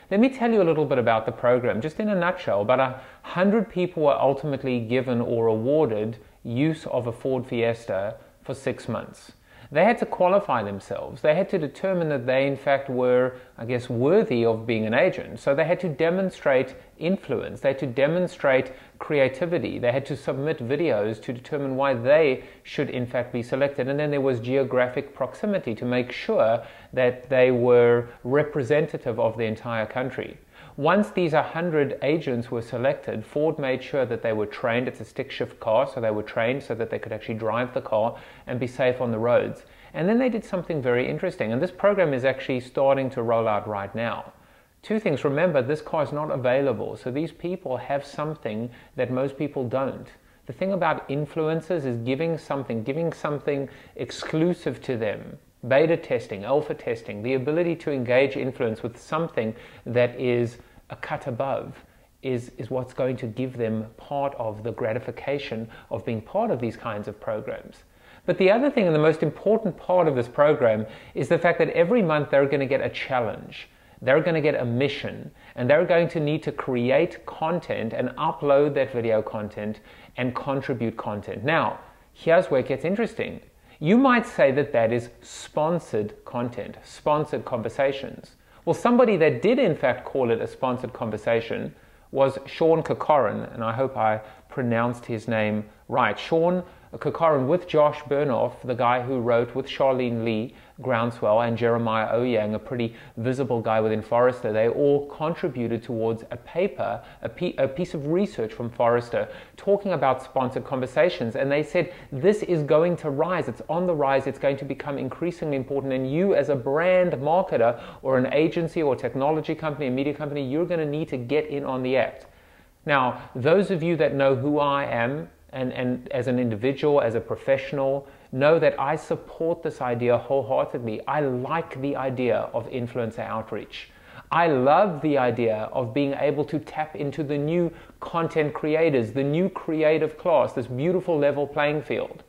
Let me tell you a little bit about the program. Just in a nutshell, about 100 people were ultimately given or awarded use of a Ford Fiesta for 6 months. They had to qualify themselves. They had to determine that they in fact were, I guess, worthy of being an agent. So they had to demonstrate influence. They had to demonstrate creativity. They had to submit videos to determine why they should in fact be selected. And then there was geographic proximity to make sure that they were representative of the entire country. Once these 100 agents were selected, Ford made sure that they were trained. It's a stick-shift car, so they were trained so that they could actually drive the car and be safe on the roads. And then they did something very interesting, and this program is actually starting to roll out right now. Two things. Remember, this car is not available, so these people have something that most people don't. The thing about influencers is giving something exclusive to them. Beta testing, alpha testing, the ability to engage influence with something that is a cut above is what's going to give them part of the gratification of being part of these kinds of programs. But the other thing, and the most important part of this program, is the fact that every month they're going to get a challenge. They're going to get a mission, and they're going to need to create content and upload that video content and contribute content. Now, here's where it gets interesting. You might say that that is sponsored content, sponsored conversations. Well, somebody that did in fact call it a sponsored conversation was Sean Kokorin, and I hope I pronounced his name right. Sean Kokorin with Josh Bernoff, the guy who wrote with Charlene Lee, Groundswell, and Jeremiah Oyang, a pretty visible guy within Forrester. They all contributed towards a paper, a piece of research from Forrester talking about sponsored conversations. And they said, this is going to rise. It's on the rise. It's going to become increasingly important. And you as a brand marketer or an agency or technology company, a media company, you're going to need to get in on the act. Now, those of you that know who I am, and as an individual, as a professional, know that I support this idea wholeheartedly. I like the idea of influencer outreach. I love the idea of being able to tap into the new content creators, the new creative class, this beautiful level playing field.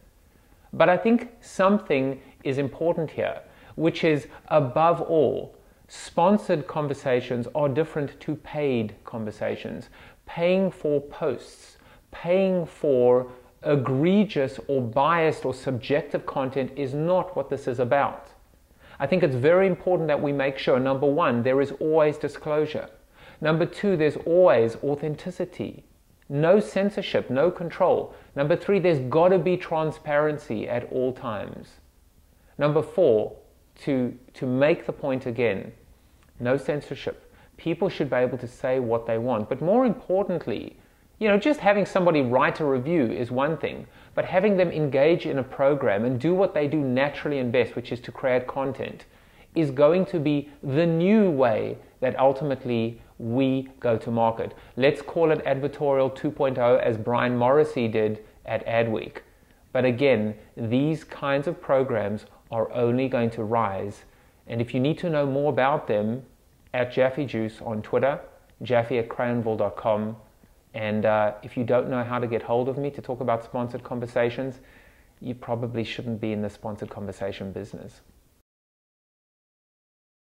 But I think something is important here, which is, above all, sponsored conversations are different to paid conversations. Paying for posts, paying for egregious or biased or subjective content is not what this is about. I think it's very important that we make sure, number one, there is always disclosure. Number two, there's always authenticity. No censorship, no control. Number three, there's got to be transparency at all times. Number four, to make the point again, no censorship. People should be able to say what they want, but more importantly, just having somebody write a review is one thing, but having them engage in a program and do what they do naturally and best, which is to create content, is going to be the new way that ultimately we go to market. Let's call it advertorial 2.0, as Brian Morrissey did at Adweek. But again, these kinds of programs are only going to rise. And if you need to know more about them, at Jaffe Juice on Twitter, jaffe@crayonville.com. And if you don't know how to get hold of me to talk about sponsored conversations, you probably shouldn't be in the sponsored conversation business.